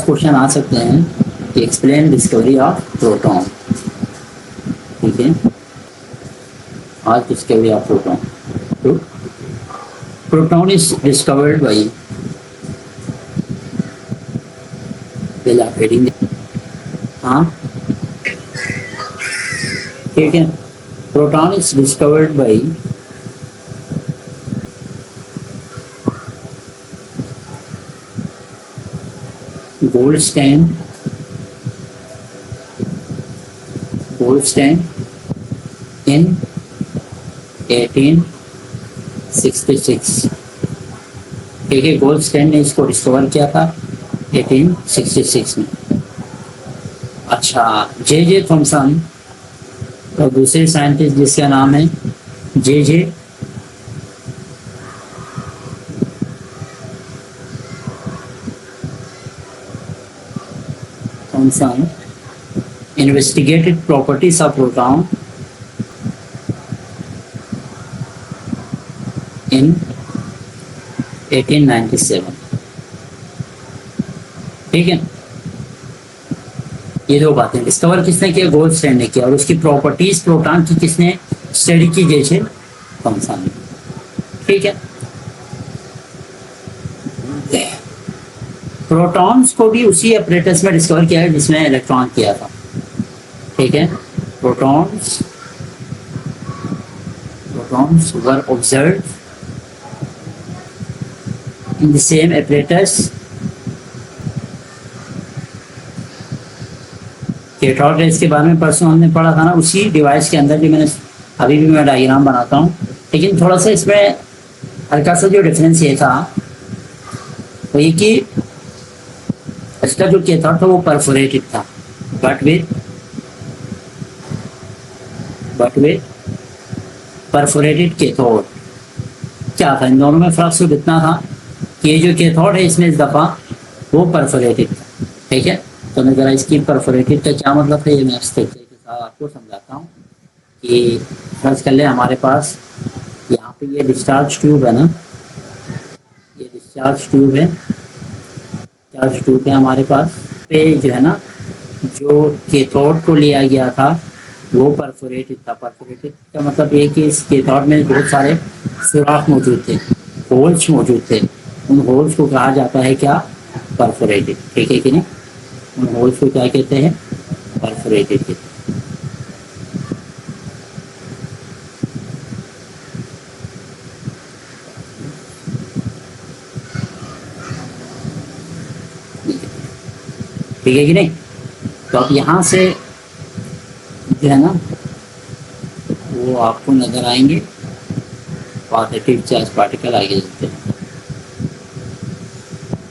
Question आ सकते हैं कि एक्सप्लेन डिस्कवरी ऑफ प्रोटॉन। ठीक है, आज डिस्कवरी ऑफ प्रोटॉन। तो proton is discovered by heading. हाँ ठीक है, proton is discovered by Goldstein in 1866। ठीक है, गोल्डस्टाइन ने इसको डिस्कवर किया था 1866 में। अच्छा, जे थॉमसन और दूसरे साइंटिस्ट जिसका नाम है जे Thomson investigated properties of proton in 1897। ठीक है, ये दो बातें डिस्कवर किसने किया? गोल्डस्टाइन ने किया। और उसकी प्रॉपर्टीज प्रोटॉन की किसने स्टडी की? जैसे थॉमसन ने। ठीक है, प्रोटॉन्स को भी उसी अपरेटस में डिस्कवर किया है जिसमें इलेक्ट्रॉन किया था। ठीक है, protons were observed in the same apparatus। Cathode rays के बारे में परसों हमने पढ़ा था ना, उसी डिवाइस के अंदर जो मैंने अभी भी मैं डायग्राम बनाता हूँ। लेकिन थोड़ा सा इसमें हल्का सा जो डिफरेंस ये था वो ये कि इसका जो कैथोड था वो परफोरेटेड था, बट विद परफोरेटेड कैथोड। क्या था इन दोनों में फर्क? सिर्फ इतना था कि ये जो कैथोड है इसमें इस दफ़ा वो परफोरेटेड था। ठीक है, तो मैं ज़रा इसकी परफोरेटेड का क्या मतलब है ये मैं इस तरीके के साथ आपको समझाता हूँ कि फर्ज कर ले हमारे पास यहाँ पे ये डिस्चार्ज ट्यूब है ना, ये डिस्चार्ज ट्यूब है, चार्ज ट्यूब है हमारे पास पे जो है ना, जो कैथोड को लिया गया था वो परफोरेटेड था। परफोरेटेड का मतलब ये कि इस कैथोड में बहुत सारे सुराख मौजूद थे, होल्स मौजूद थे। उन होल्स को कहा जाता है क्या? परफोरेटेड। ठीक है कि नहीं? उन होल्स को क्या कहते हैं? परफोरेटेड कहते हैं। ठीक है कि नहीं? तो अब यहाँ से जो है ना वो आपको नजर आएंगे पॉजिटिव चार्ज पार्टिकल आगे चलते हैं।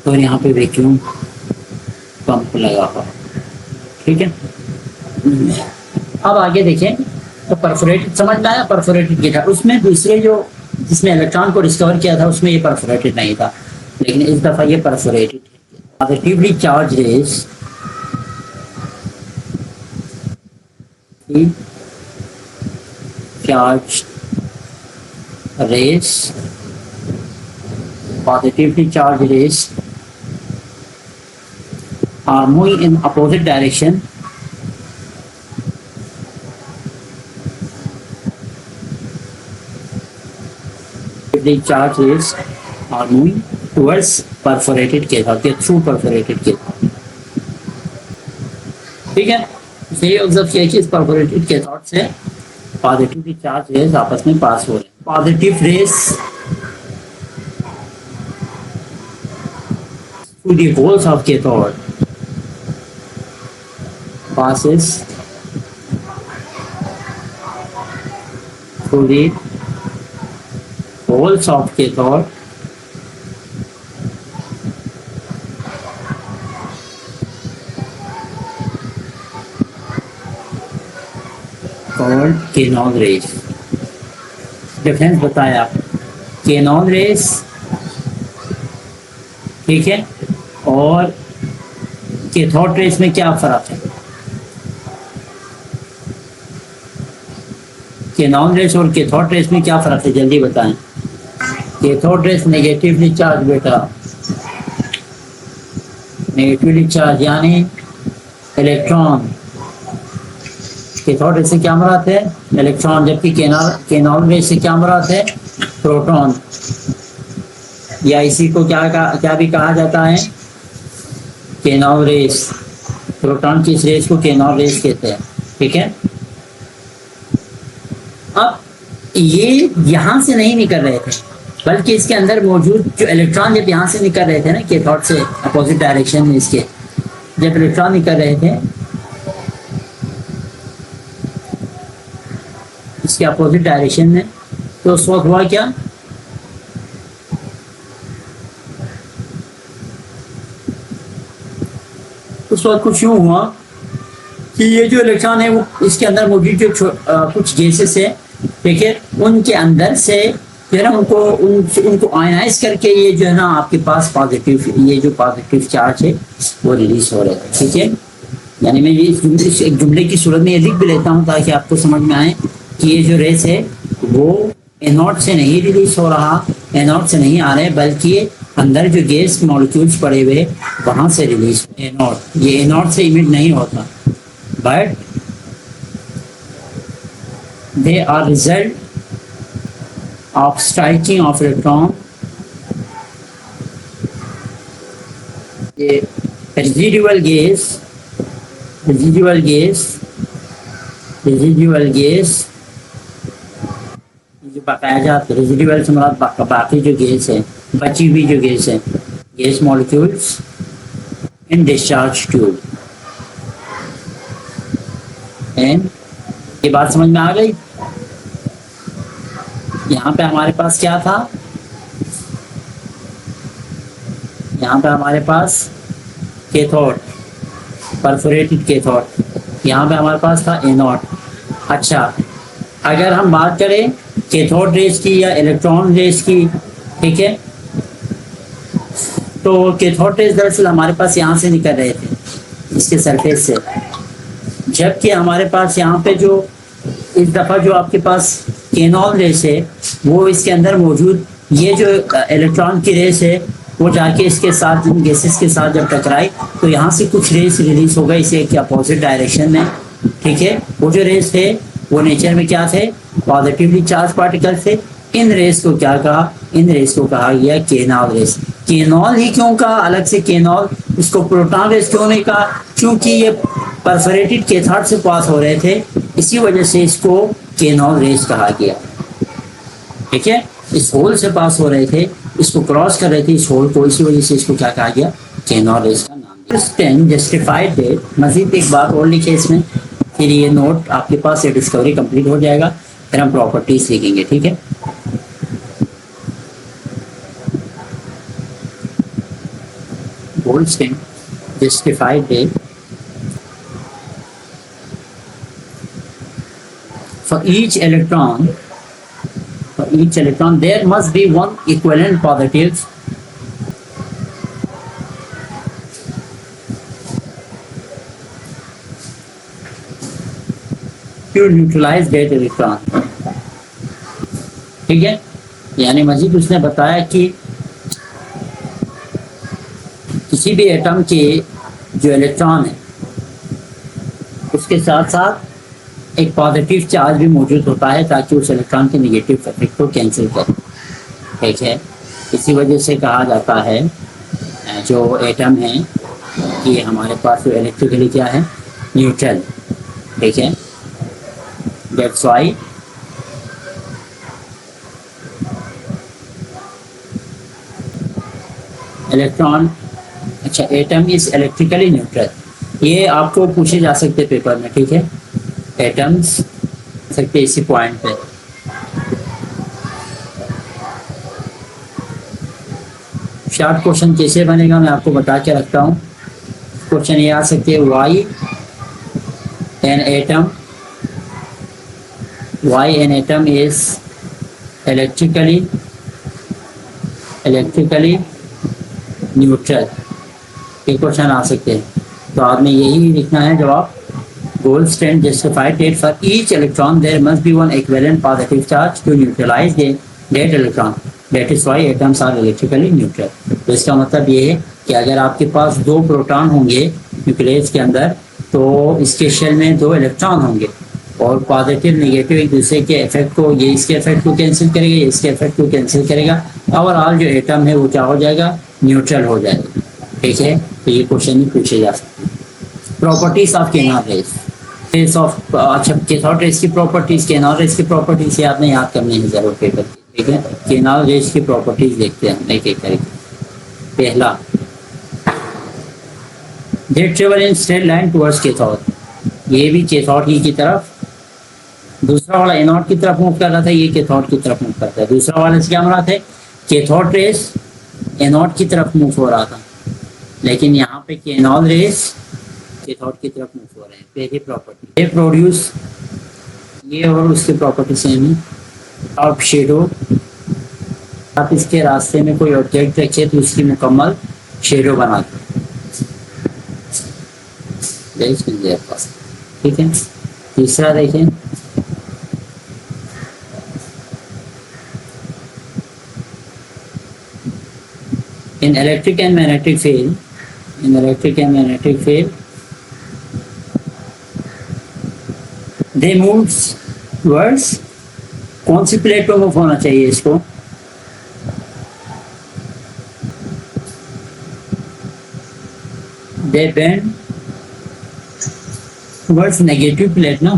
तो यहाँ पे वैक्यूम पंप लगा हुआ। ठीक है, अब आगे देखें तो परफोरेटेड समझ में आया? परफोरेटेड क्या था? उसमें दूसरे जो जिसमें इलेक्ट्रॉन को डिस्कवर किया था उसमें ये परफोरेटेड नहीं था, लेकिन इस दफ़ा ये परफोरेटेड है। Positively charge rays positively charged rays are moving in opposite direction the charged rays are moving towards perforated cathode के through perforated cathode। ठीक है, ये ऑब्जर्व किया कि इस परफोरेटेड कैथोड से पॉजिटिवली चार्ज रेज आपस में पास हो रहे हैं। Positive rays to the holes of cathode passes through the holes of cathode called canone rays। Difference बताया कैनोन रेज, ठीक है, और कैथोड रेज में क्या फर्क है? कैनोन रेज और कैथोड रेज में क्या फर्क है? जल्दी बताएं। कैथोड रेज नेगेटिवली चार्ज बेटा, नेगेटिवली चार्ज यानी इलेक्ट्रॉन कैथोड रे से क्या मुराद है? इलेक्ट्रॉन, जबकि कैनोड रे से क्या मुराद है? प्रोटॉन, या इसी को क्या भी कहा जाता है? कैनोड रेस। प्रोटॉन की इस रेस को कैनोड रेस कहते हैं, ठीक है। अब ये यहाँ से नहीं निकल रहे थे, बल्कि इसके अंदर मौजूद जो इलेक्ट्रॉन जब यहाँ से निकल रहे थे ना कैथोड से अपोजिट डायरेक्शन में, इसके जब इलेक्ट्रॉन निकल रहे थे इसके अपोजिट डायरेक्शन में, तो उस वक्त हुआ क्या? उस वक्त कुछ यूँ हुआ कि ये जो इलेक्ट्रॉन है वो इसके अंदर मौजूद जो कुछ गैसेस है, ठीक है, उनके अंदर से जो है ना उनको आयनाइज करके ये जो है ना आपके पास पॉजिटिव, ये जो पॉजिटिव चार्ज है वो रिलीज हो रहे हैं, ठीक है। यानी मैं ये एक जुमले की सूरत में ये लिख भी लेता हूँ ताकि आपको समझ में आए कि ये जो रेस है वो एनोड से नहीं रिलीज हो रहा, एनोड से नहीं आ रहे, बल्कि अंदर जो गैस मॉलिक्यूल्स पड़े हुए वहां से रिलीज। एनोड, ये एनोड से इमिट नहीं होता, but they are result of striking of electron, a residual gas जो बकाया जाता है, रेजिडुअल से मुराद बाकी जो गैस है, बची हुई जो गैस है, gas molecules in discharge tube. And ये बात समझ में आ गई? यहाँ पे हमारे पास क्या था? यहाँ पे हमारे पास कैथोड, परफोरेटेड कैथोड, यहाँ पे हमारे पास था एनोड। अच्छा, अगर हम बात करें कैथोड रेस की या इलेक्ट्रॉन रेस की, ठीक है, तो कैथोड रेस दरअसल हमारे पास यहाँ से निकल रहे थे इसके सरफेस से, जबकि हमारे पास यहाँ पे जो इस दफ़ा जो आपके पास कैनोड रेस है वो इसके अंदर मौजूद, ये जो इलेक्ट्रॉन की रेस है वो जाके इसके साथ इन गैसेस के साथ जब टकराई तो यहाँ से कुछ रेस रिलीज हो गई इसे एक अपोजिट डायरेक्शन में, ठीक है। वो जो रेस थे वो नेचर में क्या थे? पॉजिटिवली चार्ज पार्टिकल थे। इन रेस को क्या कहा? इन रेस को कहा गया कैनोड रेस। कैनोड ही क्यों कहा अलग से कैनोड? इसको प्रोटॉन रेस क्यों नहीं कहा? क्योंकि ये परफोरेटेड कैथोड से पास हो रहे थे, इसी वजह से इसको कैनोड रेस कहा गया, ठीक है। इस होल से पास हो रहे थे, इसको क्रॉस कर रहे थे इस होल को, इसी वजह से इसको क्या कहा गया? कैनोड रेस का नाम दिया। जस्टिफाइड डेट, मजीद एक बात और लिखे इसमें, फिर ये नोट आपके पास ये डिस्कवरी कंप्लीट हो जाएगा, फिर हम प्रॉपर्टीज सीखेंगे, ठीक है। Goldstein justified that for each electron there must be one equivalent positive to neutralize that electron, ठीक है। यानी मजीद उसने बताया कि किसी भी एटम के जो इलेक्ट्रॉन है उसके साथ साथ एक पॉजिटिव चार्ज भी मौजूद होता है ताकि उस इलेक्ट्रॉन के नेगेटिव इफेक्ट को कैंसिल करे, ठीक है। इसी वजह से कहा जाता है जो एटम है कि हमारे पास जो इलेक्ट्रिकली क्या है? न्यूट्रल, ठीक है। दैट्स व्हाई इलेक्ट्रॉन, अच्छा, एटम इज इलेक्ट्रिकली न्यूट्रल। ये आपको पूछे जा सकते पेपर में, ठीक है। एटम्स सकते इसी पॉइंट पे, शॉर्ट क्वेश्चन कैसे बनेगा मैं आपको बता के रखता हूँ। क्वेश्चन ये आ सकते हैं, why an atom is electrically neutral, ये क्वेश्चन आ सकते हैं। तो आपने यही लिखना है जवाब। Goldstein justified that for each electron there must be one equivalent positive charge to neutralize that electron. That is why atoms are electrically neutral. तो इसका मतलब ये है कि अगर आपके पास 2 प्रोटॉन होंगे न्यूक्लियस के अंदर तो इसके शेल में 2 इलेक्ट्रॉन होंगे और पॉजिटिव नेगेटिव एक दूसरे के इफेक्ट को, ये इसके इफेक्ट को कैंसिल करेगा, ये इसके इफेक्ट को कैंसिल करेगा, ओवरऑल जो एटम है वो क्या हो जाएगा, न्यूट्रल हो जाएगा। ठीक है, तो ये क्वेश्चन भी पूछे जा सकते हैं। Properties of canal rays, rays of अच्छा कैथोड रेस की प्रॉपर्टीज, केनाल रेस की प्रॉपर्टीज याद नहीं, याद करनी है जरूर पेपर। ठीक है, केनाल रेस की प्रॉपर्टीज देखते हैं एक एक करके। पहला, they travel in straight line towards cathode, ये भी कैथोड ही की तरफ, दूसरा वाला एनोड की तरफ मूव कर रहा था, ये कैथोड की तरफ मूव करता है। दूसरा वाला से क्या मराद है, कैथोड रेस एनोड की तरफ मूव हो रहा था, लेकिन यहाँ पे केनाल रेस कैथोड की तरफ मूव हो रहे हैं। पहली प्रॉपर्टी, ये प्रोड्यूस, ये और उसकी प्रॉपर्टी सेम है। ऑफ शेडो, आप इसके रास्ते में कोई ऑब्जेक्ट रखिए तो उसकी मुकम्मल शेडो बना दो। ठीक है, तीसरा देखें, in electric and magnetic field they moves towards, कौन सी प्लेट पे मूव होना चाहिए इसको, they bend towards negative plate ना,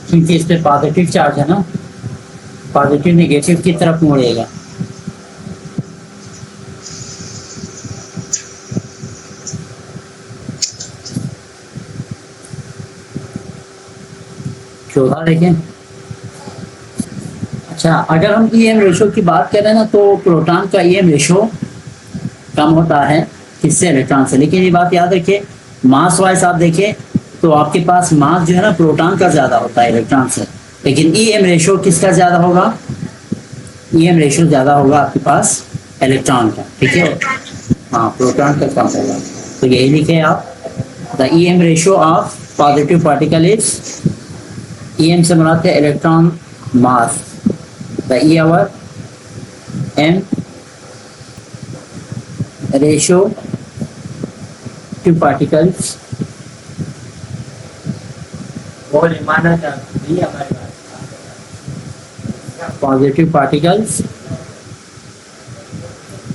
क्योंकि इस पे पॉजिटिव चार्ज है ना, पॉजिटिव नेगेटिव की तरफ मुड़ेगा। चौथा देखें, अच्छा अगर हम ईएम रेशो की बात करें ना तो प्रोटॉन का ईएम रेशो कम होता है किससे, इलेक्ट्रॉन से। लेकिन ये बात याद रखिए, मास वाइज आप देखें तो आपके पास मास जो है ना प्रोटॉन का ज्यादा होता है इलेक्ट्रॉन से, लेकिन ईएम रेशो किसका ज्यादा होगा, ईएम रेशो ज्यादा होगा आपके पास इलेक्ट्रॉन का। ठीक है, हाँ प्रोटॉन का कम होगा, तो यही लिखे आप, the EM ratio of positive particle is, EM से बनाते हैं electron mass, the E over M ratio to particles, positive particles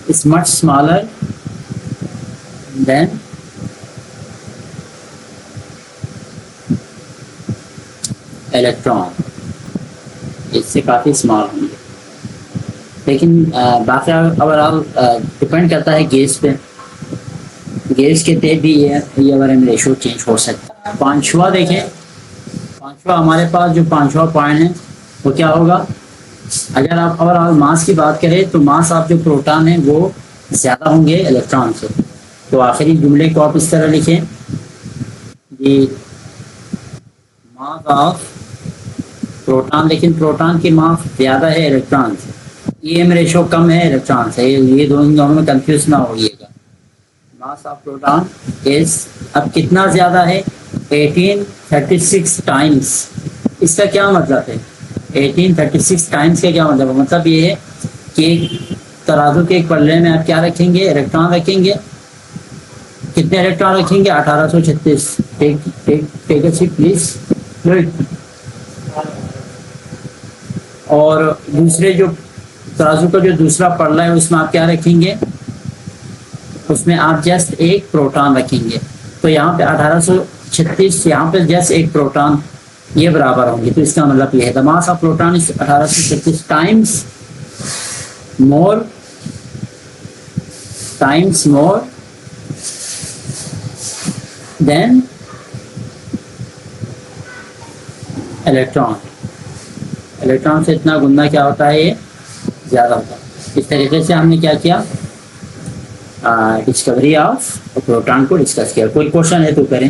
is much smaller than electron, इससे काफ़ी स्मॉल होंगे। लेकिन बाकी अगर आप डिपेंड करता है गैस पे, गैस के तहत भी ये अगर हम रेशो चेंज हो सकता है। पांचवा देखें, पांचवा हमारे पास जो पांचवा पॉइंट है वो क्या होगा, अगर आप मास की बात करें तो मास आप जो प्रोटॉन है वो ज़्यादा होंगे इलेक्ट्रॉन से। तो आखिरी जुमले को आप इस तरह लिखें, ये मास ऑफ प्रोटॉन, लेकिन प्रोटॉन की मास ज़्यादा है इलेक्ट्रॉन से, ईएम रेशो कम है इलेक्ट्रॉन से, ये दोनों में कंफ्यूज ना होइएगा। मास ऑफ प्रोटॉन इज, अब कितना ज़्यादा है, 1836 टाइम्स। इसका क्या मतलब है, 1836 टाइम्स का क्या मतलब है, मतलब ये है कि तराजू के एक पल्ले में आप क्या रखेंगे, इलेक्ट्रॉन रखेंगे, कितने इलेक्ट्रॉन रखेंगे, 1836। Take a seat please. और दूसरे जो तराजू का जो दूसरा पल्ला है उसमें आप क्या रखेंगे, उसमें आप जस्ट एक प्रोटॉन रखेंगे। तो यहाँ पे 1836, यहाँ पे जस्ट एक प्रोटॉन, ये बराबर होंगे। तो इसका मतलब ये है the mass of proton is 1836 times more than electron. Electron से इतना गुना क्या होता है, ये ज़्यादा होता है। इस तरीके से हमने क्या किया, डिस्कवरी ऑफ प्रोटॉन को डिस्कस किया। कोई क्वेश्चन है तो करें।